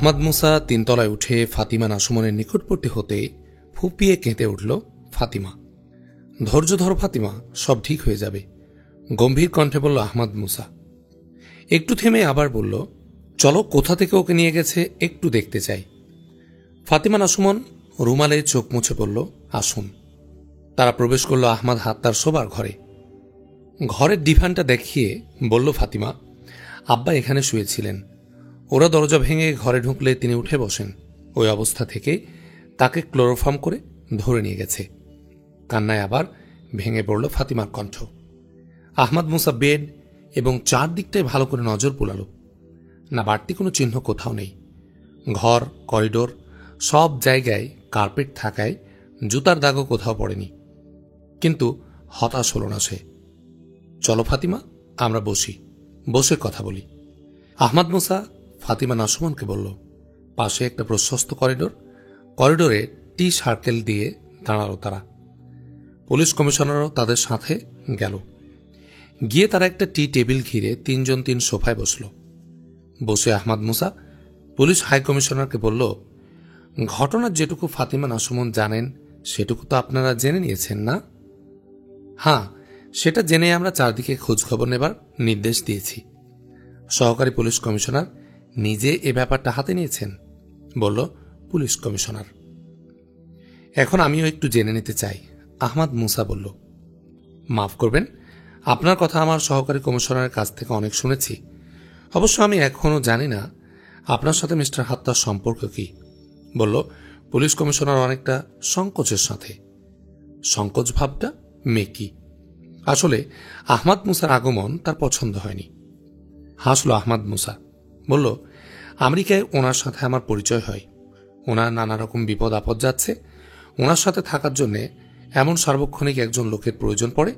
আহমাদ মুসা তিনতলায় উঠে ফাতিমা নাসুমনের নিকটবর্তী হতে ফুপিয়ে কেঁদে উঠল ফাতিমা। ধৈর্য ধর ফাতিমা, সব ঠিক হয়ে যাবে, গম্ভীর কণ্ঠে বলল আহমাদ মুসা। একটু থেমে আবার বলল, চলো, কোথা থেকে ওকে নিয়ে গেছে একটু দেখতে চাই। ফাতিমা নাসুমন রুমালে চোখ মুছে বলল, আসুন। তারা প্রবেশ করল আহমাদ হাত্তার শোবার ঘরে। ঘরের ডিভানটা দেখিয়ে বলল ফাতিমা, আব্বা এখানে শুয়েছিলেন। ওরা দরজা ভেঙে ঘরে ঢুকলে তিনি উঠে বসেন। ওই অবস্থা থেকে তাকে ক্লোরোফর্ম করে ধরে নিয়ে গেছে। কান্নায় আবার ভেঙে পড়ল ফাতিমার কণ্ঠ। আহমাদ মুসা বেড এবং চারদিকটায় ভালো করে নজর বুলাল। না বাড়তি কোনো চিহ্ন কোথাও নেই। ঘর, করিডোর সব জায়গায় কার্পেট থাকায় জুতার দাগও কোথাও পড়েনি। কিন্তু হতাশ হল না সে। চলো ফাতিমা, আমরা বসি, বসে কথা বলি। আহমাদ মুসা ফাতিমা নাসুমনকে বলল। পাশে একটা প্রশস্ত করিডোর, করিডোরে টি সার্কেল দিয়ে দাঁড়ালো তারা। পুলিশ কমিশনারও তাদের সাথে গেল। গিয়ে তারা একটা টি টেবিল ঘিরে তিনজন তিন সোফায় বসল। বসে আহমাদ মুসা পুলিশ হাই কমিশনারকে বলল, ঘটনার যেটুকু ফাতিমা নাসুমন জানেন সেটুকু তো আপনারা জেনে নিয়েছেন না? হ্যাঁ, সেটা জেনে আমরা চারদিকে খোঁজখবর নেবার নির্দেশ দিয়েছি। সহকারী পুলিশ কমিশনার নিজে এ ব্যাপারটা হাতে নিয়েছেন, বলল পুলিশ কমিশনার। এখন আমিও একটু জেনে নিতে চাই, আহমাদ মুসা বলল। মাফ করবেন, আপনার কথা আমার সহকারী কমিশনারের কাছ থেকে অনেক শুনেছি। অবশ্য আমি এখনও জানি না আপনার সাথে মিস্টার হাত্তার সম্পর্ক কি, বলল পুলিশ কমিশনার অনেকটা সংকোচের সাথে। সংকোচ ভাবটা মেকি। আসলে আহমাদ মুসার আগমন তার পছন্দ হয়নি। হাসল আহমাদ মুসা, বলল, আমেরিকায় ওনার সাথে আমার পরিচয় হয়। ওনার নানা রকম বিপদ আপদ যাচ্ছে, ওনার সাথে থাকার জন্য এমন সার্বক্ষণিক একজন লোকের প্রয়োজন পড়ে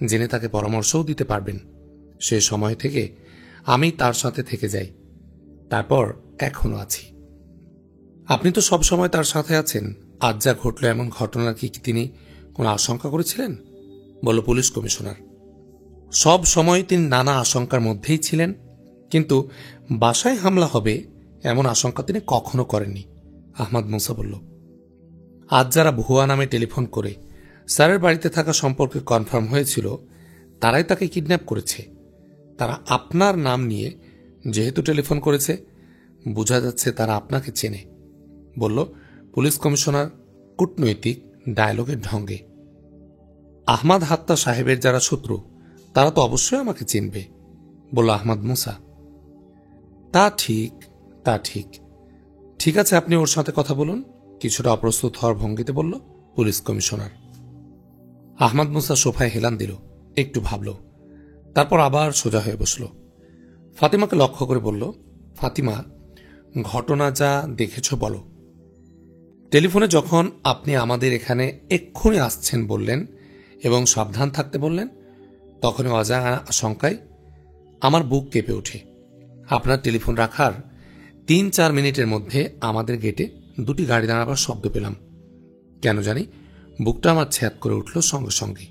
যিনি তাকে পরামর্শও দিতে পারবেন। সে সময় থেকে আমি তার সাথে থেকে যাই, তারপর এখনো আছি। আপনি তো সব সময় তার সাথে আছেন, আজ যা ঘটল এমন ঘটনার কি তিনি কোনো আশঙ্কা করেছিলেন? বলল পুলিশ কমিশনার। সব সময় তিনি নানা আশঙ্কার মধ্যেই ছিলেন, কিন্তু বাসায় হামলা হবে এমন আশঙ্কা তিনি কখনো করেননি, আহমাদ মুসা বলল। আজ যারা ভুয়া নামে টেলিফোন করে স্যারের বাড়িতে থাকা সম্পর্কে কনফার্ম হয়েছিল, তারাই তাকে কিডন্যাপ করেছে। তারা আপনার নাম নিয়ে যেহেতু টেলিফোন করেছে, বোঝা যাচ্ছে তারা আপনাকে চেনে, বলল পুলিশ কমিশনার কূটনৈতিক ডায়লগের ঢঙ্গে। আহমাদ হাত্তা সাহেবের যারা শত্রু তারা তো অবশ্যই আমাকে চিনবে, বলল আহমাদ মুসা। তা ঠিক, তা ঠিক। ঠিক আছে, আপনি ওর সাথে কথা বলুন, কিছুটা অপ্রস্তুত হওয়ার ভঙ্গিতে বলল পুলিশ কমিশনার। আহমাদ মুসা সোফায় হেলান দিল, একটু ভাবল, তারপর আবার সোজা হয়ে বসল। ফাতিমাকে লক্ষ্য করে বলল, ফাতিমা, ঘটনা যা দেখেছ বলো। টেলিফোনে যখন আপনি আমাদের এখানে এক্ষুনি আসছেন বললেন এবং সাবধান থাকতে বললেন, তখনই অজানা আশঙ্কায় আমার বুক কেঁপে ওঠে। আপনার টেলিফোন রাখার ৩-৪ মিনিটের মধ্যে আমাদের গেটে দুটি গাড়ি দাঁড়াবার শব্দ পেলাম। কেন জানি বুকটা আমার ছ্যাদ করে উঠল সঙ্গে সঙ্গে।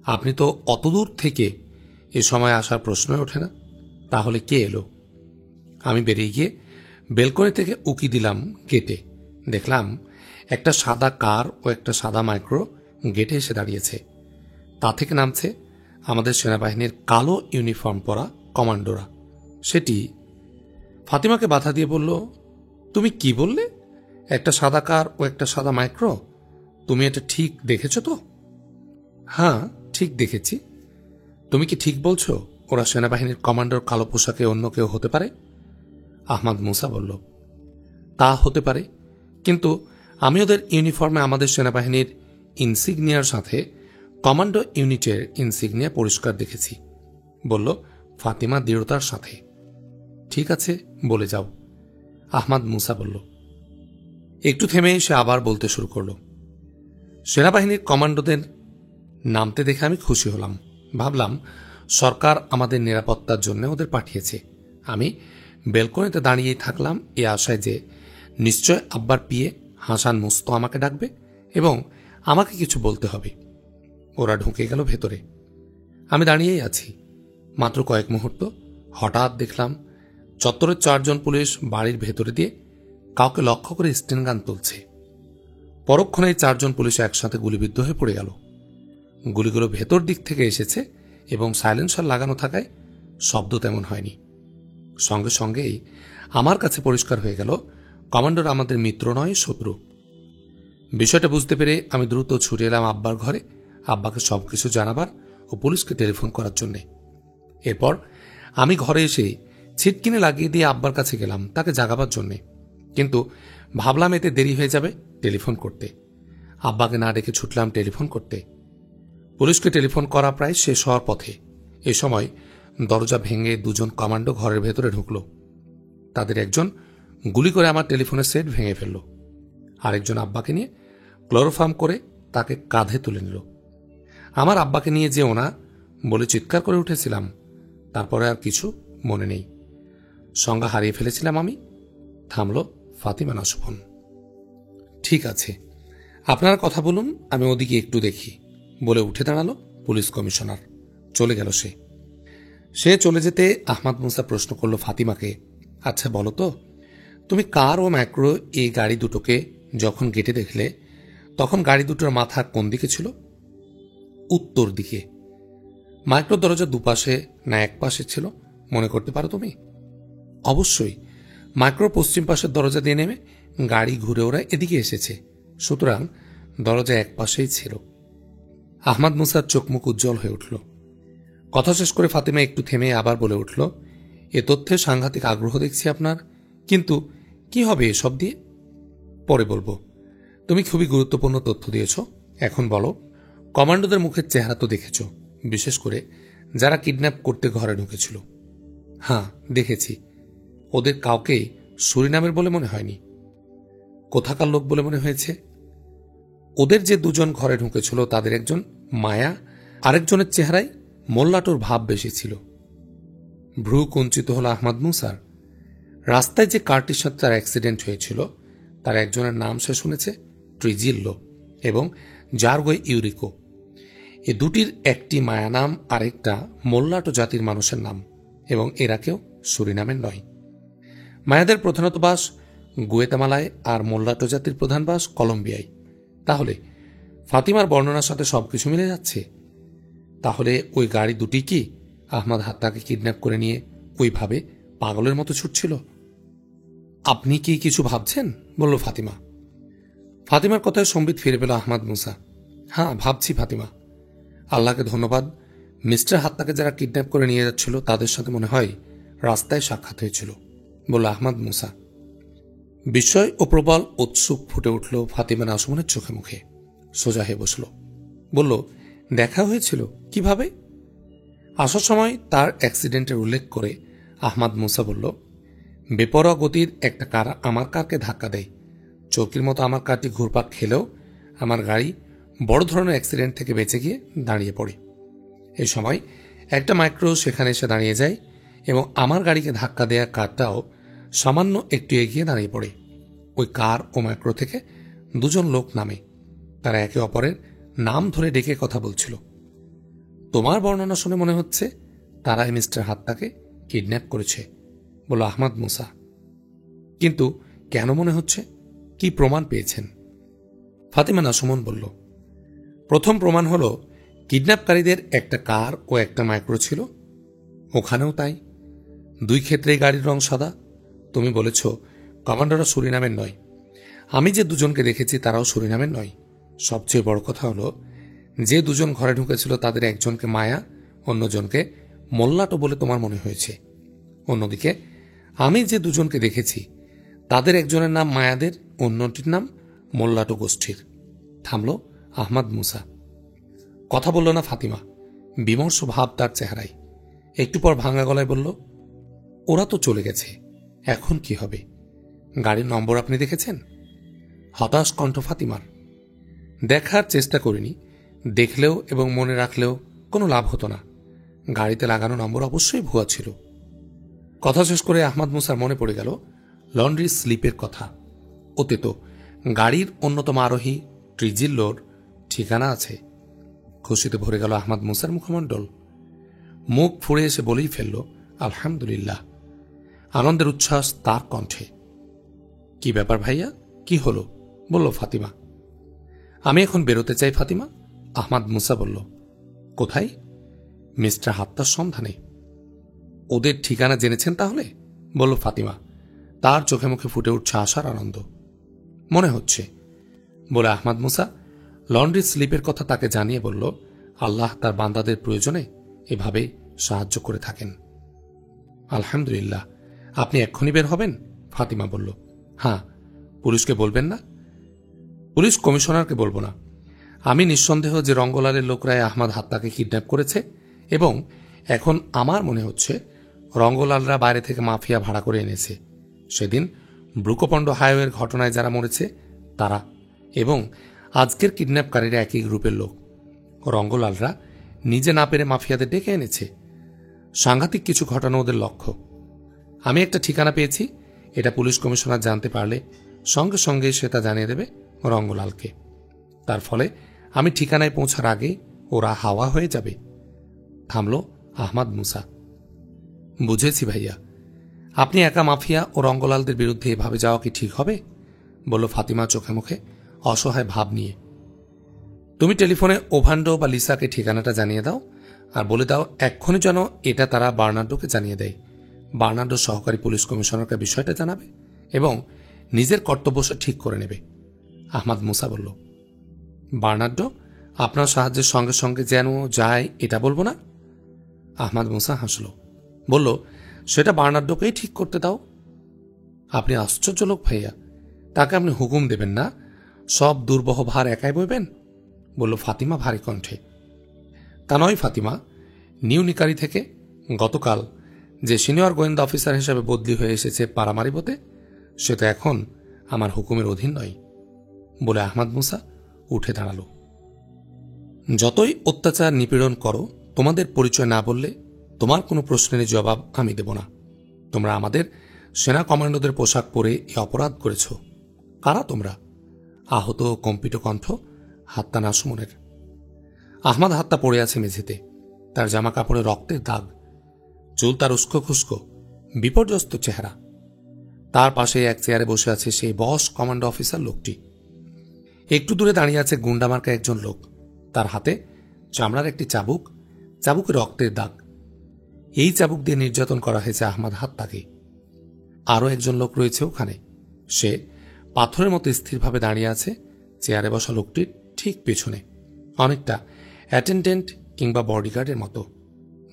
আপনি তো অতদূর থেকে এ সময় আসার প্রশ্নই ওঠে না, তাহলে কে এলো? আমি বেরিয়ে গিয়ে বেলকনি থেকে উকি দিলাম গেটে। দেখলাম একটা সাদা কার ও একটা সাদা মাইক্রো গেটে এসে দাঁড়িয়েছে। তা থেকে নামছে আমাদের সেনাবাহিনীর কালো ইউনিফর্ম পরা কমান্ডোরা। সেটি ফাতিমাকে বাধা দিয়ে বলল, তুমি কি বললে? একটা সাদা কার ও একটা সাদা মাইক্রো? তুমি এটা ঠিক দেখেছ তো? হ্যাঁ, ঠিক দেখেছি। তুমি কি ঠিক বলছো ওরা সেনাবাহিনীর কমান্ডোর কালো পোশাকে অন্য কেউ হতে পারে? আহমাদ মুসা বলল, তা হতে পারে, কিন্তু আমি ওদের ইউনিফর্মে আমাদের সেনাবাহিনীর ইনসিগনিয়ার সাথে কমান্ডো ইউনিটের ইনসিগনিয়া পরিষ্কার দেখেছি, বলল ফাতিমা দৃঢ়তার সাথে। ঠিক আছে, বলে যাও, আহমাদ মুসা বলল। একটু থেমে সে আবার বলতে শুরু করল। সেনাবাহিনীর কমান্ডোদের নামতে দেখে আমি খুশি হলাম। ভাবলাম সরকার আমাদের নিরাপত্তার জন্য ওদের পাঠিয়েছে। আমি বেলকনিতে দাঁড়িয়েই থাকলাম এ আশায় যে নিশ্চয় আব্বার পিয়ে হাসান মুস্তো আমাকে ডাকবে এবং আমাকে কিছু বলতে হবে। ওরা ঢুকে গেল ভেতরে। আমি দাঁড়িয়েই আছি। মাত্র কয়েক মুহূর্ত, হঠাৎ দেখলাম চত্বরের 4 জন পুলিশ বাড়ির ভেতরে দিয়ে কাউকে লক্ষ্য করে স্টেন গান তুলছে। পরক্ষণেই 4 জন পুলিশ একসাথে গুলিবিদ্ধ হয়ে পড়ে গেল। গুলিগুলো ভেতর দিক থেকে এসেছে এবং সাইলেন্সার লাগানো থাকায় শব্দ তেমন হয়নি। সঙ্গে সঙ্গেই আমার কাছে পরিষ্কার হয়ে গেল কমান্ডার আমাদের মিত্র নয়, শত্রু। বিষয়টা বুঝতে পেরে আমি দ্রুত ছুটে এলাম আব্বার ঘরে, আব্বাকে সবকিছু জানাবার ও পুলিশকে টেলিফোন করার জন্যে। এরপর আমি ঘরে এসে ছিটকিনি লাগিয়ে দিয়ে আব্বার কাছে গেলাম তাকে জাগাবার জন্যে, কিন্তু ভাবলাম এতে দেরি হয়ে যাবে টেলিফোন করতে। আব্বাকে না ডেকে ছুটলাম টেলিফোন করতে। পুলিশকে টেলিফোন করা প্রায় শেষ হওয়ার পথে এ সময় দরজা ভেঙে 2 জন কমান্ডো ঘরের ভেতরে ঢুকল। তাদের একজন গুলি করে আমার টেলিফোনের সেট ভেঙে ফেলল, আরেকজন আব্বাকে নিয়ে ক্লোরোফর্ম করে তাকে কাঁধে তুলে নিল। আমার আব্বাকে নিয়ে যেও না বলে চিৎকার করে উঠেছিলাম, তারপরে আর কিছু মনে নেই। সংজ্ঞা হারিয়ে ফেলেছিলাম আমি। থামল ফাতিমা নাসুফন। ঠিক আছে, আপনার কথা বলুন, আমি ওদিকে একটু দেখি বলে উঠে দাঁড়ালো পুলিশ কমিশনার। চলে গেল সে চলে যেতে আহমাদ মুসা প্রশ্ন করল ফাতিমাকে, আচ্ছা বলো তো, তুমি কার ও ম্যাক্রো এই গাড়ি দুটোকে যখন গেটে দেখলে তখন গাড়ি দুটোর মাথা কোন দিকে ছিল? উত্তর দিকে। মাইক্রো দরজা দুপাশে না এক পাশে ছিল মনে করতে পারো তুমি? অবশ্যই, মাইক্রো পশ্চিম পাশের দরজা দিয়ে নেমে গাড়ি ঘুরে ওরা এদিকে এসেছে, সুতরাং দরজা এক পাশেই ছিল। আহমাদ মুসার চোখ মুখ উজ্জ্বল হয়ে উঠল। কথা শেষ করে ফাতিমা একটু থেমে আবার বলে উঠল, এ তথ্যে সাংঘাতিক আগ্রহ দেখছি আপনার, কিন্তু কি হবে এসব দিয়ে? পরে বলবো। তুমি খুবই গুরুত্বপূর্ণ তথ্য দিয়েছ। এখন বলো, কমান্ডোদের মুখের চেহারা তো দেখেছ, বিশেষ করে যারা কিডন্যাপ করতে ঘরে ঢুকেছিল। হ্যাঁ দেখেছি। ওদের কাউকেই সুরিনামের বলে মনে হয়নি। কোথাকার লোক বলে মনে হয়েছে? ওদের যে 2 জন ঘরে ঢুকেছিল তাদের একজন মায়া, আরেকজনের চেহারায় মোল্লাটোর ভাব বেশি ছিল। ভ্রু কুঞ্চিত হল আহমাদ মুসার। রাস্তায় যে কারটির সাথে তার অ্যাক্সিডেন্ট হয়েছিল তার একজনের নাম সে শুনেছে ট্রিজিল্লো এবং জার্গো ইউরিকো। এ দুটির একটি মায়া নাম, আরেকটা মোল্লাটো জাতির মানুষের নাম, এবং এরা কেউ সুরিনামের নয়। মায়াদের প্রধানত বাস গুয়েতামালায় আর মোল্লাটো জাতির প্রধান বাস কলম্বিয়ায়। তাহলে ফাতিমার বর্ণনার সাথে সবকিছু মিলে যাচ্ছে। তাহলে ওই গাড়ি দুটি কি আহমাদ হাত্তাকে কিডন্যাপ করে নিয়ে ওইভাবে পাগলের মতো ছুটছিল? আপনি কি কিছু ভাবছেন? বলল ফাতিমা। ফাতিমার কথায় সম্বিত ফিরে পেল আহমাদ মুসা। হ্যাঁ ভাবছি ফাতিমা, আল্লাহকে ধন্যবাদ, মিস্টার হাত্তাকে যারা কিডন্যাপ করে নিয়ে যাচ্ছিল তাদের সাথে মনে হয় রাস্তায় সাক্ষাৎ হয়েছিল, বলল আহমাদ মুসা। বিস্ময় ও প্রবল উৎসুক ফুটে উঠল ফাতিমা নাসুমনের চোখে মুখে। সোজা হয়ে বসল, বলল, দেখা হয়েছিল কিভাবে? আসার সময় তার অ্যাক্সিডেন্টের উল্লেখ করে আহমাদ মুসা বলল, বেপরোয়া গতির একটা কার আমার কারকে ধাক্কা দেয়। চৌকির মতো আমার কারটি ঘুরপাক খেলেও আমার গাড়ি বড় ধরনের অ্যাক্সিডেন্ট থেকে বেঁচে গিয়ে দাঁড়িয়ে পড়ে। এই সময় একটা মাইক্রো সেখানে এসে দাঁড়িয়ে যায় এবং আমার গাড়িকে ধাক্কা দেয়া কারটাও সামান্য একটু এগিয়ে দাঁড়িয়ে পড়ে। ওই কার ও মাইক্রো থেকে 2 জন লোক নামে। তারা একে অপরের নাম ধরে ডেকে কথা বলছিল। তোমার বর্ণনা শুনে মনে হচ্ছে তারাই মিস্টার হাত্তাকে কিডন্যাপ করেছে, বলল আহমাদ মুসা। কিন্তু কেন মনে হচ্ছে? কি প্রমাণ পেয়েছেন? ফাতিমা নাসুমন বলল, প্রথম প্রমাণ হল কিডন্যাপকারীদের একটা কার ও একটা মাইক্রো ছিল। ওখানেও তাই। 2 ক্ষেত্রেই গাড়ির রং সাদা। তুমি বলেছ কমান্ডাররা সুরিনামের নয়। আমি যে 2 জনকে দেখেছি তারাও সুরিনামের নয়। সবচেয়ে বড় কথা হলো যে 2 জন ঘরে ঢুকেছিল তাদের একজনকে মায়া, অন্যজনকে মোল্লাটো বলে তোমার মনে হয়েছে। অন্যদিকে আমি যে 2 জনকে দেখেছি তাদের একজনের নাম মায়াদের, অন্যটির নাম মোল্লাটো গোষ্ঠীর। থামল আহমাদ মুসা। কথা বলল না ফাতিমা। বিমর্ষ ভাব তার চেহারায়। একটু পর ভাঙা গলায় বলল, ওরা তো চলে গেছে, এখন কি হবে? গাড়ির নম্বর আপনি দেখেছেন? হতাশ কণ্ঠ ফাতিমার। দেখার চেষ্টা করিনি। দেখলেও এবং মনে রাখলেও কোনো লাভ হতো না। গাড়িতে লাগানো নম্বর অবশ্যই ভুয়া ছিল। কথা শেষ করে আহমাদ মুসার মনে পড়ে গেল লন্ড্রি স্লিপের কথা। ওতে তো গাড়ির অন্যতম আরোহী ট্রিজিল্লোর ঠিকানা আছে। খুশিতে ভরে গেল আহমাদ মুসার মুখমণ্ডল। মুখ ফুড়ে এসে বলেই ফেলল, আলহামদুলিল্লাহ। আনন্দের উচ্ছ্বাস তার কণ্ঠে। কি ব্যাপার ভাইয়া, কি হলো? বলল ফাতিমা। আমি এখন বেরোতে চাই ফাতিমা। আহমাদ মুসা বলল। কোথায়? মিস্টার হাত্তার সন্ধানে। ওদের ঠিকানা জেনেছেন তাহলে? বলল ফাতিমা, তার চোখে মুখে ফুটে উঠছে আশার আনন্দ। মনে হচ্ছে, বলে আহমাদ মুসা লন্ড্রি স্লিপের কথা তাকে জানিয়ে বলল, আল্লাহ তার বান্দাদের প্রয়োজনে এভাবে সাহায্য করে থাকেন। আলহামদুলিল্লাহ। আপনি এক্ষুনি বের হবেন? ফাতিমা বলল। হ্যাঁ। পুলিশকে বলবেন না? পুলিশ কমিশনারকে বলবো না। আমি নিঃসন্দেহ যে রঙ্গলালের লোকরাই আহমাদ হাত্তাকে কিডন্যাপ করেছে, এবং এখন আমার মনে হচ্ছে রঙ্গলালরা বাইরে থেকে মাফিয়া ভাড়া করে এনেছে। সেদিন ব্রুকোপণ্ড হাইওয়ের ঘটনায় যারা মরেছে তারা, এবং আজকের কিডন্যাপকারীরা একই গ্রুপের লোক। রঙ্গলালরা নিজে না পেরে মাফিয়াদের ডেকে এনেছে। সাংঘাতিক কিছু ঘটানো ওদের লক্ষ্য। আমি একটা ঠিকানা পেয়েছি। এটা পুলিশ কমিশনার জানতে পারলে সঙ্গে সঙ্গে সে তা জানিয়ে দেবে রঙ্গলালকে। তার ফলে আমি ঠিকানায় পৌঁছার আগে ওরা হাওয়া হয়ে যাবে। থামল আহমাদ মুসা। বুঝেছি ভাইয়া। আপনি একা মাফিয়া ও রঙ্গলালদের বিরুদ্ধে এভাবে যাওয়া কি ঠিক হবে? বলল ফাতিমা চোখে মুখে অসহায় ভাব নিয়ে। তুমি টেলিফোনে ওভান্ডো বা লিসাকে ঠিকানাটা জানিয়ে দাও, আর বলে দাও এক্ষুনি যেন এটা তারা বার্নার্ডোকে জানিয়ে দেয়। বার্নার্ডো সহকারী পুলিশ কমিশনারকে বিষয়টা জানাবে এবং নিজের কর্তব্য সে ঠিক করে নেবে। আহমাদ মুসা বলল। বার্নার্ডো আপনার সাহায্যের সঙ্গে সঙ্গে যেন যায় এটা বলবো না? আহমাদ মুসা হাসল, বলল, সেটা বার্নার্ডোকেই ঠিক করতে দাও। আপনি আশ্চর্য লোক ভাইয়া। তাকে আপনি হুকুম দেবেন না, সব দুর্বহ ভার একাই বইবেন? বলল ফাতিমা ভারী কণ্ঠে। তা নয় ফাতিমা। নিউ নিকারি থেকে গতকাল যে সিনিয়র গোয়েন্দা অফিসার হিসেবে বদলি হয়ে এসেছে পারামারিবতে, সে তো এখন আমার হুকুমের অধীন নয়। বলে আহমাদ মুসা উঠে দাঁড়াল। যতই অত্যাচার নিপীড়ন করো, তোমাদের পরিচয় না বললে তোমার কোনো প্রশ্নের জবাব আমি দেব না। তোমরা আমাদের সেনা কমান্ডোদের পোশাক পরে এ অপরাধ করেছ। কারা তোমরা? আহত কম্পিত কণ্ঠ হাত্তা নাসমনের। আহমাদ হাত্তা পড়ে আছে মেঝেতে, তার জামা কাপড়ে রক্তের দাগ, চুল তার উস্কো খুস্কো, বিপর্যস্ত চেহারা। তার পাশে এক চেয়ারে বসে আছে সেই বস কমান্ডো অফিসার লোকটি। একটু দূরে দাঁড়িয়ে আছে গুন্ডামার্কা একজন লোক, তার হাতে চামড়ার একটি চাবুক, চাবুকে রক্তের দাগ। এই চাবুক দিয়ে নির্যাতন করা হয়েছে আহমাদ হাত্তাকে। আরও একজন লোক রয়েছে ওখানে, সে পাথরের মতো স্থিরভাবে দাঁড়িয়ে আছে চেয়ারে বসা লোকটির ঠিক পেছনে, অনেকটা অ্যাটেন্ডেন্ট কিংবা বডিগার্ডের মতো।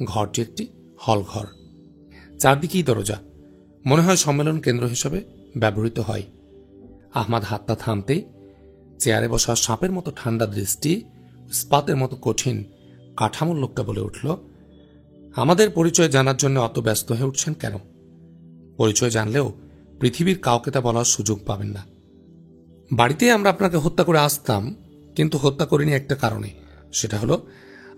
ঘরটি একটি হল ঘর, চারদিকেই দরজা, মনে হয় সম্মেলন কেন্দ্র হিসেবে ব্যবহৃত হয়। আহমাদ হাত্তা থামতেই চেয়ারে বসা সাপের মতো ঠান্ডা দৃষ্টি, ইস্পাতের মতো কঠিন কাঠামোর লোকটা বলে উঠল, আমাদের পরিচয় জানার জন্য অত ব্যস্ত হয়ে উঠছেন কেন? পরিচয় জানলেও পৃথিবীর কাউকে তা বলার সুযোগ পাবেন না। বাড়িতে আমরা আপনাকে হত্যা করে আসতাম, কিন্তু হত্যা করিনি একটা কারণে। সেটা হলো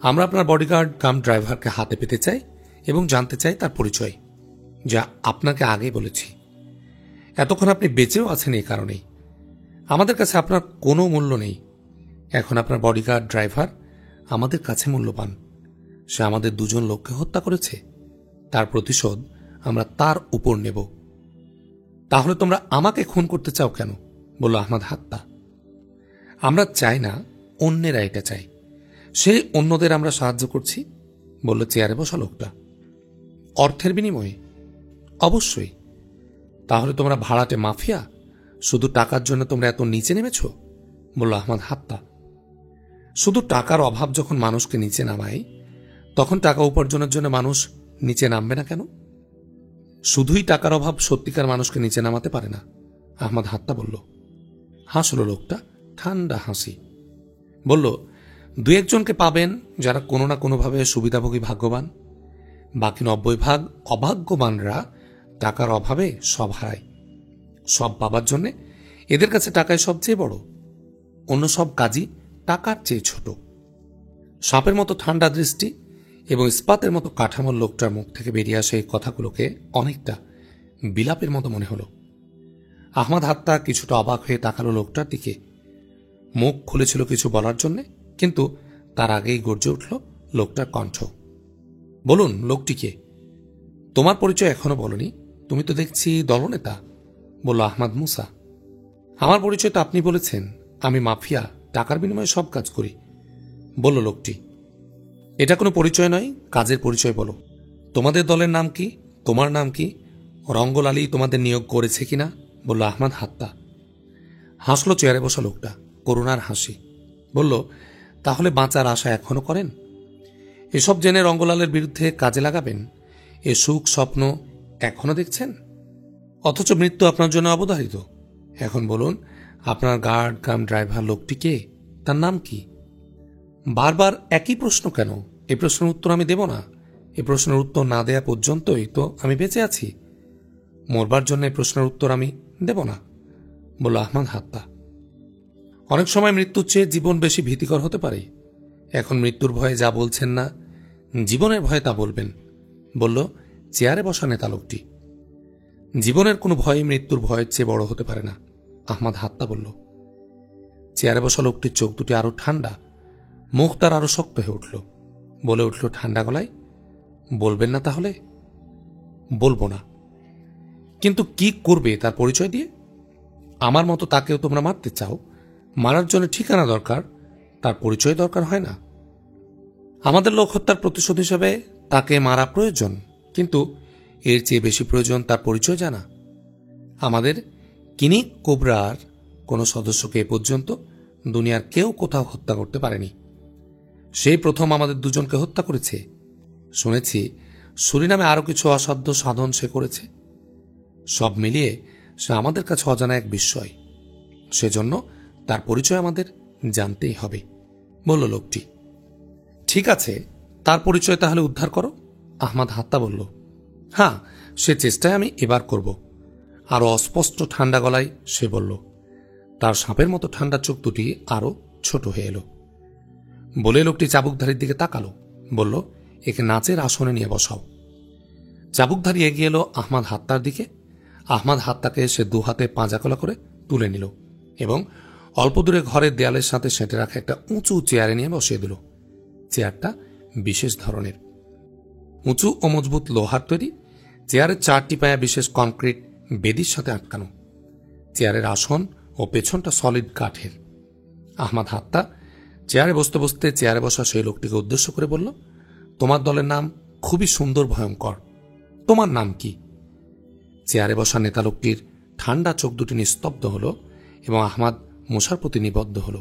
আমরা আপনার বডিগার্ড কাম ড্রাইভারকে হাতে পেতে চাই এবং জানতে চাই তার পরিচয়, যা আপনাকে আগে বলেছি। এতক্ষণ আপনি বেঁচেও আছেন এই কারণেই। আমাদের কাছে আপনার কোনো মূল্য নেই। এখন আপনার বডিগার্ড ড্রাইভার আমাদের কাছে মূল্যবান। সে আমাদের দুজন লোককে হত্যা করেছে, তার প্রতিশোধ আমরা তার উপর নেব। তাহলে তোমরা আমাকে খুন করতে চাও কেন? বলল আহমাদ হাত্তা। আমরা চাই না, অন্যেরা এটা চাই। সেই অন্যদের আমরা সাহায্য করছি, বলল চেয়ারে বসা লোকটা। অর্থের বিনিময়ে? অবশ্যই। তাহলে তোমরা ভাড়াটে মাফিয়া? শুধু টাকার জন্য তোমরা এত নিচে নেমেছ? বলল আহমাদ হাত্তা। শুধু টাকার অভাব যখন মানুষকে নিচে নামায়, তখন টাকা উপার্জনের জন্য মানুষ নিচে নামবে না কেন? শুধুই টাকার অভাব সত্যিকার মানুষকে নিচে নামাতে পারে না, আহমাদ হাত্তা বলল। হাসল লোকটা, ঠান্ডা হাসি। বলল, দু একজনকে পাবেন যারা কোনো না কোনোভাবে সুবিধাভোগী ভাগ্যবান। বাকি 90% অভাগ্যবানরা টাকার অভাবে সব হারায়। সব পাবার জন্যে এদের কাছে টাকায় সবচেয়ে বড়, অন্য সব কাজই টাকার চেয়ে ছোট। সাপের মতো ঠান্ডা দৃষ্টি এবং ইস্পাতের মতো কাঠামোর লোকটার মুখ থেকে বেরিয়ে আসে এই কথাগুলোকে অনেকটা বিলাপের মতো মনে হল। আহমাদ হাত্তা কিছুটা অবাক হয়ে তাকালো লোকটার দিকে। মুখ খুলেছিল কিছু বলার জন্যে, কিন্তু তার আগেই গর্জে উঠল লোকটার কণ্ঠ। বলুন, লোকটিকে? তোমার পরিচয় এখনো বলনি, তুমি তো দেখছি দলনেতা, বলল আহমাদ মুসা। আমার পরিচয় তো আপনি বলেছেন, আমি মাফিয়া, টাকার বিনিময়ে সব কাজ করি, বলল লোকটি। এটা কোনো পরিচয় নয়, কাজের পরিচয় বলো। তোমাদের দলের নাম কি? তোমার নাম কি? রঙ্গল আলী তোমাদের নিয়োগ করেছে কিনা, বলল আহমাদ হাত্তা। হাসলো চেয়ারে বসা লোকটা, করুণার হাসি। বলল, তাহলে বাঁচার আশা এখনো করেন? এসব জেনে রঙ্গলালের বিরুদ্ধে কাজে লাগাবেন? এ সুখ স্বপ্ন এখনো দেখছেন? অথচ মৃত্যু আপনার জন্য অবধারিত। এখন বলুন, আপনার গার্ড কাম ড্রাইভার লোকটি কে? তার নাম কি? বারবার একই প্রশ্ন কেন? এই প্রশ্নের উত্তর আমি দেব না। এই প্রশ্নের উত্তর না দেয়া পর্যন্তই তো আমি বেঁচে আছি। মরবার জন্য এই প্রশ্নের উত্তর আমি দেব না, বলল আহমাদ হাত্তা। অনেক সময় মৃত্যুর চেয়ে জীবন বেশি ভীতিকর হতে পারে। এখন মৃত্যুর ভয়ে যা বলছেন না, জীবনের ভয়ে তা বলবেন, বলল চেয়ারে বসা নেতা লোকটি। জীবনের কোনো ভয় মৃত্যুর ভয়ের চেয়ে বড় হতে পারে না, আহমাদ হাত্তা বলল। চেয়ারে বসা লোকটির চোখ দুটি আরো ঠান্ডা, মুখ তার আরো শক্ত হয়ে উঠল। বলে উঠল ঠান্ডা গলায়, বলবেন না তাহলে? বলবো না। কিন্তু কি করবে তার পরিচয় দিয়ে? আমার মতো তাকেও তোমরা মারতে চাও। মারার জন্য ঠিকানা দরকার, তার পরিচয় দরকার হয় না? আমাদের লোক হত্যার প্রতিশোধ হিসেবে তাকে মারা প্রয়োজন, কিন্তু এর চেয়ে বেশি প্রয়োজন তার পরিচয় জানা। আমাদের কিনিক কোবরার কোনো সদস্যকে এ পর্যন্ত দুনিয়ার কেউ কোথাও হত্যা করতে পারেনি। সেই প্রথম আমাদের দুজনকে হত্যা করেছে। শুনেছি সুরিনামে আরো কিছু অসাধ্য সাধন সে করেছে। সব মিলিয়ে সে আমাদের কাছে অজানা এক বিস্ময়। সেজন্য তার পরিচয় আমাদের জানতেই হবে, বলল লোকটি। ঠিক আছে, তার পরিচয় তাহলে উদ্ধার করো, আহমাদ হাত্তা বলল। হ্যাঁ, সে চেষ্টায় আমি এবার করব, আরো অস্পষ্ট ঠান্ডা গলায় সে বলল। তার সাপের মতো ঠান্ডা চোখ দুটি আরো ছোট হয়ে এলো। বলে লোকটি চাবুকধারীর দিকে তাকালো, বলল, একে নাচের আসনে নিয়ে বসাও। চাবুকধারী এগিয়ে এলো আহমাদ হাত্তার দিকে। আহমাদ হাত্তাকে সে দু হাতে পাঁজাকলা করে তুলে নিল এবং অল্প দূরে ঘরের দেয়ালের সাথে সেঁটে রাখা একটা উঁচু চেয়ারে নিয়ে বসিয়ে দিল। চেয়ারটা বিশেষ ধরনের, উঁচু ও মজবুত লোহার তৈরি। চেয়ারের চারটি পায়া বিশেষ কনক্রিট বেদির সাথে আটকানো। চেয়ারের আসন ও পেছনটা সলিড কাঠের। আহমাদ হাত্তা চেয়ারে বসতে বসতে চেয়ারে বসা সেই লোকটিকে উদ্দেশ্য করে বলল, তোমার দলের নাম খুবই সুন্দর, ভয়ঙ্কর। তোমার নাম কি? চেয়ারে বসা নেতা লোকটির ঠান্ডা চোখ দুটি নিস্তব্ধ হল এবং আহমাদ মুসার প্রতি নিবদ্ধ হল।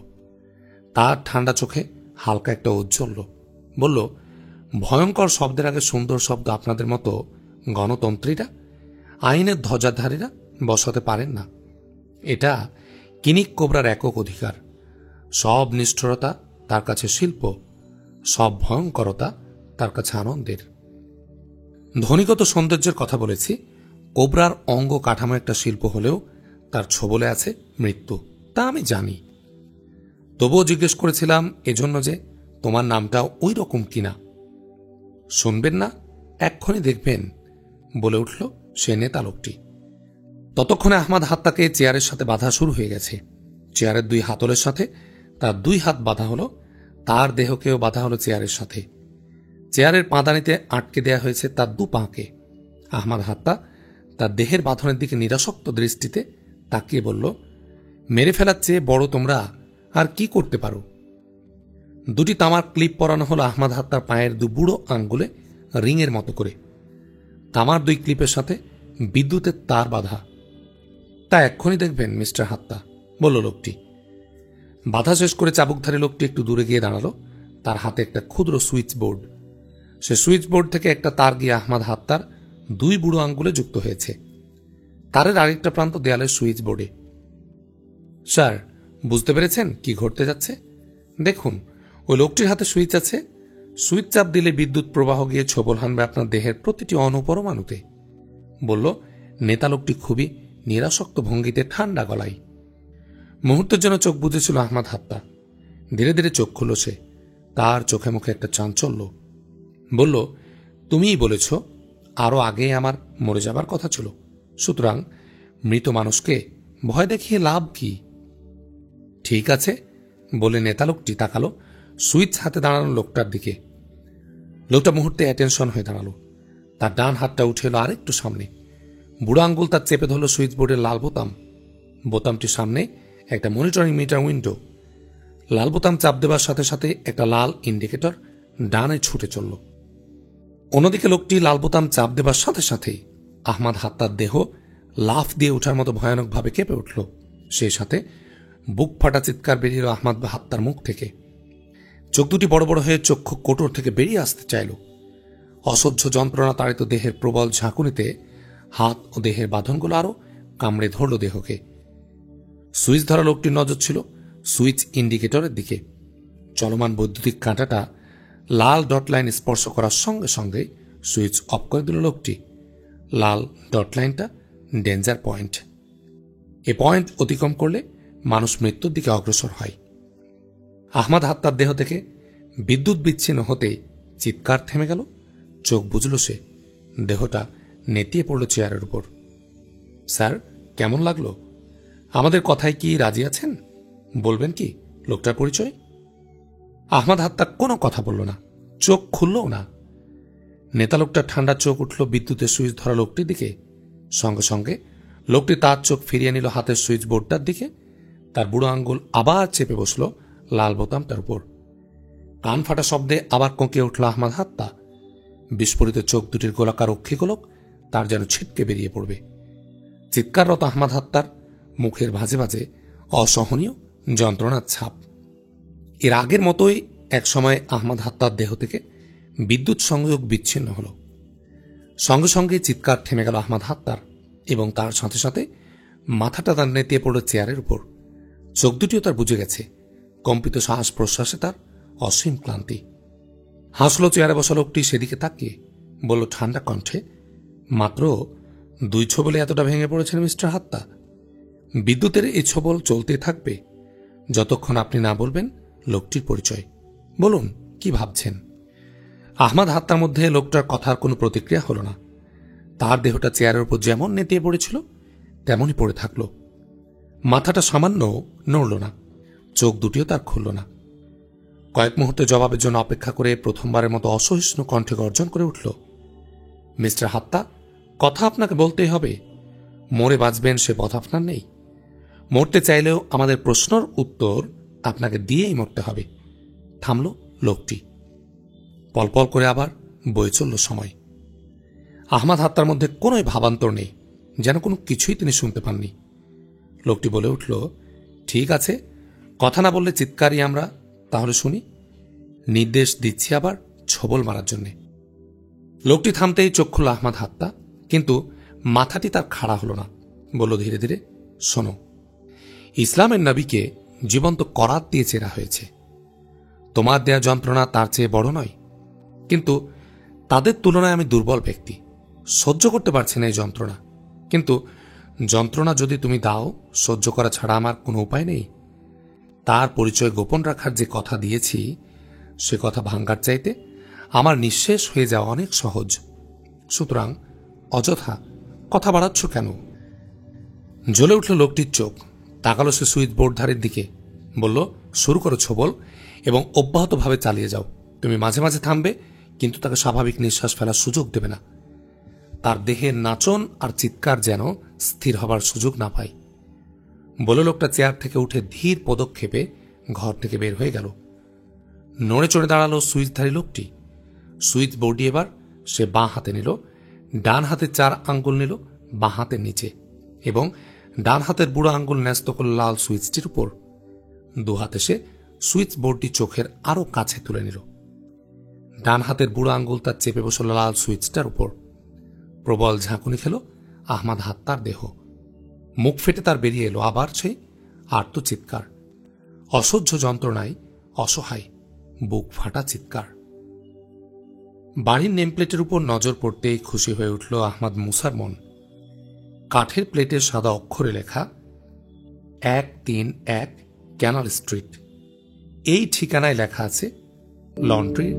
তার ঠান্ডা চোখে হালকা একটা ঔজ্জ্বল্য। বলল, ভয়ঙ্কর শব্দের আগে সুন্দর শব্দ আপনাদের মতো গণতন্ত্রীরা, আইনের ধ্বজাধারীরা বসাতে পারেন না। এটা কিনিক কোবরার একক অধিকার। সব নিষ্ঠুরতা তার কাছে শিল্প, সব ভয়ঙ্করতা তার কাছে আনন্দের। ধ্বনিগত সৌন্দর্যের কথা বলেছি। কোবরার অঙ্গ কাঠামো একটা শিল্প হলেও তার ছোবলে আছে মৃত্যু, তা আমি জানি। তবুও জিজ্ঞেস করেছিলাম এজন্য যে তোমার নামটাও ওই রকম কিনা। শুনবেন না? এক্ষুনি দেখবেন, বলে উঠল সে নেতা লোকটি। ততক্ষণে আহমাদ হাত্তাকে চেয়ারের সাথে বাঁধা শুরু হয়ে গেছে। চেয়ারের দুই হাতলের সাথে তার দুই হাত বাঁধা হলো, তার দেহকেও বাঁধা হলো চেয়ারের সাথে। চেয়ারের পাদানিতে আটকে দেয়া হয়েছে তার দু পাকে। আহমাদ হাত্তা তার দেহের বাঁধনের দিকে নিরাসক্ত দৃষ্টিতে তাকিয়ে বলল, মেরে ফেলার চেয়ে বড় তোমরা আর কি করতে পারো? দুটি তামার ক্লিপ পরানো হলো আহমাদ হাত্তার পায়ের দু বুড়ো আঙ্গুলে রিংয়ের মতো করে। তামার দুই ক্লিপের সাথে বিদ্যুতের তার বাঁধা। তা এক্ষুনি দেখবেন মিস্টার হাত্তা, বলল লোকটি। বাধা শেষ করে চাবুকধারী লোকটি একটু দূরে গিয়ে দাঁড়ালো। তার হাতে একটা ক্ষুদ্র সুইচ বোর্ড। সে সুইচ বোর্ড থেকে একটা তার গিয়ে আহমাদ হাত্তার দুই বুড়ো আঙ্গুলে যুক্ত হয়েছে। তারের আরেকটা প্রান্ত দেয়ালের সুইচ বোর্ডে। স্যার, বুঝতে পেরেছেন কি ঘটতে যাচ্ছে? দেখুন, ওই লোকটির হাতে সুইচ আছে। সুইচ চাপ দিলে বিদ্যুৎ প্রবাহ গিয়ে ছোবল হানবে আপনার দেহের প্রতিটি অনুপরমাণুতে, বলল নেতা লোকটি খুবই নিরাসক্ত ভঙ্গিতে ঠান্ডা গলায়। মুহূর্তের জন্য চোখ বুঝেছিল আহমাদ হাত্তা। ধীরে ধীরে চোখ খুলল সে। তার চোখে মুখে একটা চাঞ্চল্য। বলল, তুমিই বলেছ আরো আগে আমার মরে যাবার কথা ছিল, সুতরাং মৃত মানুষকে ভয় দেখিয়ে লাভ কি? ঠিক আছে, বলে নেতা লোকটি তাকালো সুইচ হাতে দাঁড়ানো লোকটার দিকে। লোকটা মুহূর্তে অ্যাটেনশন হয়ে দাঁড়ালো। তার ডান হাতটা উঠে এলো আরেকটু সামনে। বুড়ো আঙ্গুল তার চেপে ধরল সুইচ বোর্ডের লাল বোতাম। বোতামটির সামনে একটা মনিটরিং মিটার উইন্ডো। লাল বোতাম চাপ দেবার সাথে সাথে একটা লাল ইন্ডিকেটর ডানে ছুটে চলল। অন্যদিকে লোকটি লাল বোতাম চাপ দেবার সাথে সাথেই আহমাদ হাত্তার দেহ লাফ দিয়ে ওঠার মতো ভয়ানকভাবে কেঁপে উঠল। সেই সাথে বুক ফাটা চিৎকার বেরিয়ে এলো আহমাদ হাত্তার মুখ থেকে। চোখ দুটি বড় বড় হয়ে চক্ষু কোটর থেকে বেরিয়ে আসতে চাইল। অসহ্য যন্ত্রণা তাড়িত দেহের প্রবল ঝাঁকুনিতে হাত ও দেহের বাঁধনগুলো আরো কামড়ে ধরল দেহকে। সুইচ ধরা লোকটির নজর ছিল সুইচ ইন্ডিকেটরের দিকে। চলমান বৈদ্যুতিক কাঁটাটা লাল ডট লাইন স্পর্শ করার সঙ্গে সঙ্গে সুইচ অফ করে দিল লোকটি। লাল ডট লাইনটা ডেঞ্জার পয়েন্ট। এ পয়েন্ট অতিক্রম করলে মানুষ মৃত্যুর দিকে অগ্রসর হয়। আহমাদ হাত্তার দেহ থেকে বিদ্যুৎ বিচ্ছিন্ন হতেই চিৎকার থেমে গেল। চোখ বুঝল সে। দেহটা নেতিয়ে পড়ল চেয়ারের উপর। স্যার, কেমন লাগলো? আমাদের কথায় কি রাজি আছেন? বলবেন কি লোকটার পরিচয়? আহমাদ হাত্তা কোনো কথা বলল না, চোখ খুললও না। নেতা লোকটার ঠান্ডা চোখ উঠল বিদ্যুতের সুইচ ধরা লোকটির দিকে। সঙ্গে সঙ্গে লোকটি তার চোখ ফিরিয়ে নিল হাতের সুইচ বোর্ডটার দিকে। তার বুড়ো আঙ্গুল আবার চেপে বসল লাল বোতামটার উপর। কান ফাটা শব্দে আবার কোঁকিয়ে উঠল আহমাদ হাত্তা। বিস্ফোরিত চোখ দুটির গোলাকার অক্ষিগোলক তার যেন ছিটকে বেরিয়ে পড়বে। চিৎকাররত আহমাদ হাত্তার মুখের ভাঁজে ভাঁজে অসহনীয় যন্ত্রণার ছাপ। এর আগের মতোই একসময় আহমাদ হাত্তার দেহ থেকে বিদ্যুৎ সংযোগ বিচ্ছিন্ন হল। সঙ্গে সঙ্গে চিৎকার থেমে গেল আহমাদ হাত্তার এবং তার সাথে সাথে মাথাটা তার নেতিয়ে পড়ল চেয়ারের উপর। চোখ দুটিও তার বুঝে গেছে। কম্পিত শ্বাস প্রশ্বাসে তার অসীম ক্লান্তি। হাসল চেয়ারে বসা লোকটি সেদিকে তাকিয়ে, বলল ঠান্ডা কণ্ঠে, মাত্র 2 ছোবলে এতটা ভেঙে পড়েছেন মিস্টার হাত্তা? বিদ্যুতের এই ছোবল চলতে থাকবে যতক্ষণ আপনি না বলবেন লোকটির পরিচয়। বলুন, কি ভাবছেন? আহমাদ হাত্তার মধ্যে লোকটার কথার কোনো প্রতিক্রিয়া হল না। তার দেহটা চেয়ারের উপর যেমন নেতিয়ে পড়েছিল তেমনই পড়ে থাকল। মাথাটা সামান্য নড়ল না, চোখ দুটিও তার খুলল না। কয়েক মুহূর্তে জবাবের জন্য অপেক্ষা করে প্রথমবারের মতো অসহিষ্ণু কণ্ঠে গর্জন করে উঠল, মিস্টার হাত্তা, কথা আপনাকে বলতেই হবে। মরে বাঁচবেন সে পথ আপনার নেই। মরতে চাইলেও আমাদের প্রশ্নের উত্তর আপনাকে দিয়েই মরতে হবে। থামল লোকটি। পলপল করে আবার বয়ে চলল সময়। আহমাদ হাত্তার মধ্যে কোনোই ভাবান্তর নেই, যেন কোনো কিছুই তিনি শুনতে পাননি। লোকটি বলে উঠল, ঠিক আছে, কথা না বললে চিৎকারই আমরা। তাহলে শুনি। নির্দেশ দিচ্ছি আবার ছবল মারার জন্যে। লোকটি থামতেই চোখ খুলল আহমাদ হাত্তা, কিন্তু মাথাটি তার খাড়া হল না। বলল ধীরে ধীরে, শোনো, ইসলামের নবীকে জীবন্ত করাত দিয়ে চেরা হয়েছে। তোমার দেয়া যন্ত্রণা তার চেয়ে বড় নয়, কিন্তু তাদের তুলনায় আমি দুর্বল ব্যক্তি, সহ্য করতে পারছি না এই যন্ত্রণা। কিন্তু যন্ত্রণা যদি তুমি দাও, সহ্য করা ছাড়া আমার কোনো উপায় নেই। তার পরিচয় গোপন রাখার যে কথা দিয়েছি, সে কথা ভাঙ্গার চাইতে আমার নিঃশেষ হয়ে যাওয়া অনেক সহজ। সুতরাং অযথা কথা বাড়াচ্ছ কেন? জ্বলে উঠল লোকটির চোখ। তাকালো সে সুইচ বোর্ডধারের দিকে। বলল, শুরু করো ছবল এবং অব্যাহতভাবে চালিয়ে যাও। তুমি মাঝে মাঝে থামবে, কিন্তু তাকে স্বাভাবিক নিঃশ্বাস ফেলার সুযোগ দেবে না। তার দেহের নাচন আর চিৎকার যেন স্থির হবার সুযোগ না পায়। বলে লোকটা চেয়ার থেকে উঠে ধীর পদক্ষেপে ঘর থেকে বের হয়ে গেল। নড়ে চড়ে দাঁড়ালো সুইচধারী লোকটি। সুইচ বোর্ডটি এবার সে বাঁ হাতে নিল। ডান হাতে 4 আঙ্গুল নিল বাঁ হাতের নিচে এবং ডান হাতের বুড়ো আঙ্গুল ন্যস্ত করল লাল সুইচটির উপর। 2 হাতে সে সুইচ বোর্ডটি চোখের আরো কাছে তুলে নিল। ডান হাতের বুড়ো আঙ্গুল তার চেপে বসল লাল সুইচটার উপর। প্রবল ঝাঁকুনি খেল আহমাদ হাত্তার দেহ। মুখ ফেটে তার বেরিয়ে এলো আবার সেই আর্তচিৎকার। অসহ্য যন্ত্রণায় অসহায় বুক ফাটা চিৎকার। বাড়ির নেমপ্লেটের উপর নজর পড়তেই খুশি হয়ে উঠল আহমাদ মুসার মন। কাঠের প্লেটের সাদা অক্ষরে লেখা 131 ক্যানাল স্ট্রিট। এই ঠিকানায় লেখা আছে লন্ড্রির